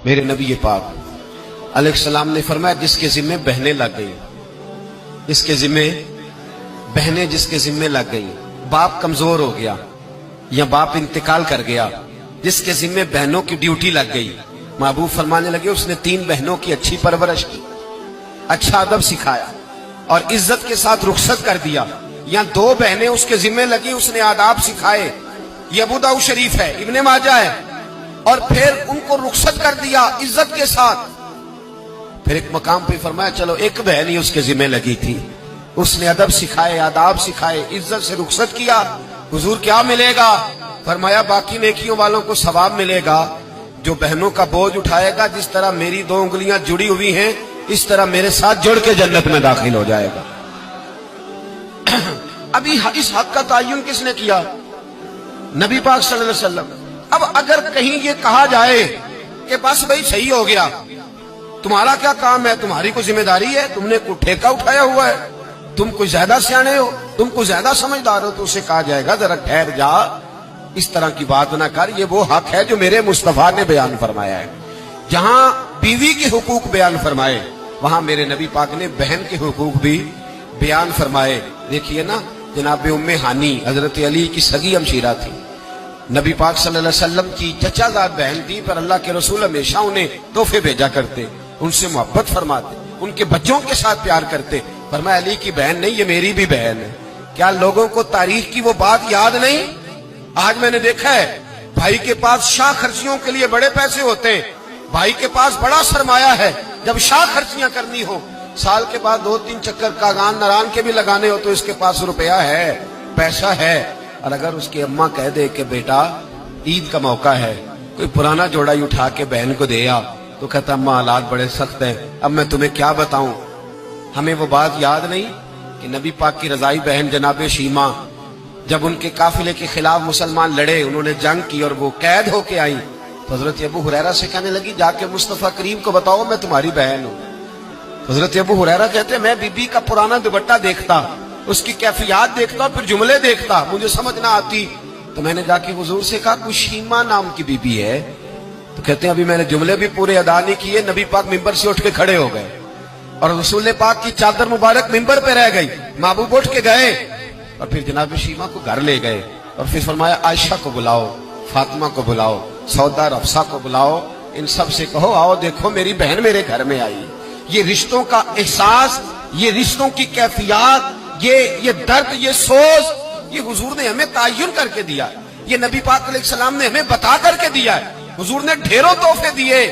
میرے نبی پاک علیہ السلام نے فرمایا جس کے ذمے بہنیں لگ گئی، جس کے ذمے بہنیں جس کے ذمے لگ گئی، باپ کمزور ہو گیا یا باپ انتقال کر گیا، جس کے ذمے بہنوں کی ڈیوٹی لگ گئی، محبوب فرمانے لگے اس نے 3 بہنوں کی اچھی پرورش کی، اچھا ادب سکھایا اور عزت کے ساتھ رخصت کر دیا، یا 2 بہنیں اس کے ذمے لگی، اس نے آداب سکھائے، یہ ابو داؤد شریف ہے، ابن ماجہ ہے، اور پھر ان کو رخصت کر دیا عزت کے ساتھ۔ پھر ایک مقام پہ فرمایا چلو ایک بہن ہی اس کے ذمہ لگی تھی، اس نے ادب سکھائے، آداب سکھائے، عزت سے رخصت کیا، حضور کیا ملے گا؟ فرمایا باقی نیکیوں والوں کو ثواب ملے گا، جو بہنوں کا بوجھ اٹھائے گا جس طرح میری 2 انگلیاں جڑی ہوئی ہیں اس طرح میرے ساتھ جڑ کے جنت میں داخل ہو جائے گا۔ ابھی اس حق کا تعین کس نے کیا؟ نبی پاک صلی اللہ علیہ وسلم۔ اب اگر کہیں یہ کہا جائے کہ بس بھئی صحیح ہو گیا، تمہارا کیا کام ہے، تمہاری کوئی ذمہ داری ہے، تم نے کوئی ٹھیکہ اٹھایا ہوا ہے، تم کوئی زیادہ سیانے ہو، تم کوئی زیادہ سمجھدار ہو، تو اسے کہا جائے گا ذرا ٹھہر جا، اس طرح کی بات نہ کر، یہ وہ حق ہے جو میرے مصطفیٰ نے بیان فرمایا ہے۔ جہاں بیوی کے حقوق بیان فرمائے وہاں میرے نبی پاک نے بہن کے حقوق بھی بیان فرمائے۔ دیکھیے نا، جناب ام ہانی حضرت علی کی سگی ہمشیرہ تھی، نبی پاک صلی اللہ علیہ وسلم کی چچا زاد بہن تھی، پر اللہ کے رسول ہمیشہ انہیں تحفے بھیجا کرتے، ان سے محبت فرماتے، ان کے بچوں کے ساتھ پیار کرتے۔ فرمایا علی کی بہن نہیں، یہ میری بھی بہن ہے۔ کیا لوگوں کو تاریخ کی وہ بات یاد نہیں؟ آج میں نے دیکھا ہے بھائی کے پاس شاہ خرچیوں کے لیے بڑے پیسے ہوتے ہیں، بھائی کے پاس بڑا سرمایہ ہے، جب شاہ خرچیاں کرنی ہو، سال کے بعد 2-3 چکر کاغان نران کے بھی لگانے ہو تو اس کے پاس روپیہ ہے، پیسہ ہے، اور اگر اس کی اماں کہہ دے کہ بیٹا عید کا موقع ہے، کوئی پرانا جوڑا ہی اٹھا کے بہن کو دے آ، تو کہتا اماں حالات بڑے سخت ہیں، اب میں تمہیں کیا بتاؤں۔ ہمیں وہ بات یاد نہیں کہ نبی پاک کی رضائی بہن جناب شیمہ جب ان کے قافلے کے خلاف مسلمان لڑے، انہوں نے جنگ کی اور وہ قید ہو کے آئیں، تو حضرت ابو ہریرہ سے کہنے لگی جا کے مصطفیٰ کریم کو بتاؤ میں تمہاری بہن ہوں۔ حضرت ابو ہریرہ کہتے ہیں میں بی بی کا پرانا دوپٹہ دیکھتا، اس کی کیفیات دیکھتا اور پھر جملے دیکھتا، مجھے سمجھ نہ آتی، تو میں نے جا کے حضور سے کہا کوئی شیمہ نام کی بی بی ہے؟ تو کہتے ہیں ابھی میں نے جملے بھی پورے ادا نہیں کیے، نبی پاک ممبر سے اٹھ کے کھڑے ہو گئے اور رسول پاک کی چادر مبارک ممبر پہ رہ گئی، محبوب اٹھ کے گئے اور پھر جناب شیمہ کو گھر لے گئے اور پھر فرمایا عائشہ کو بلاؤ، فاطمہ کو بلاؤ، سودا اور حفصہ کو بلاؤ، ان سب سے کہو آؤ دیکھو میری بہن میرے گھر میں آئی۔ یہ رشتوں کا احساس، یہ رشتوں کی کیفیات، یہ درد، یہ سوز، یہ حضور نے ہمیں تعین کر کے دیا ہے، یہ نبی پاک علیہ السلام نے ہمیں بتا کر کے دیا ہے۔ حضور نے ڈھیروں تحفے دیے،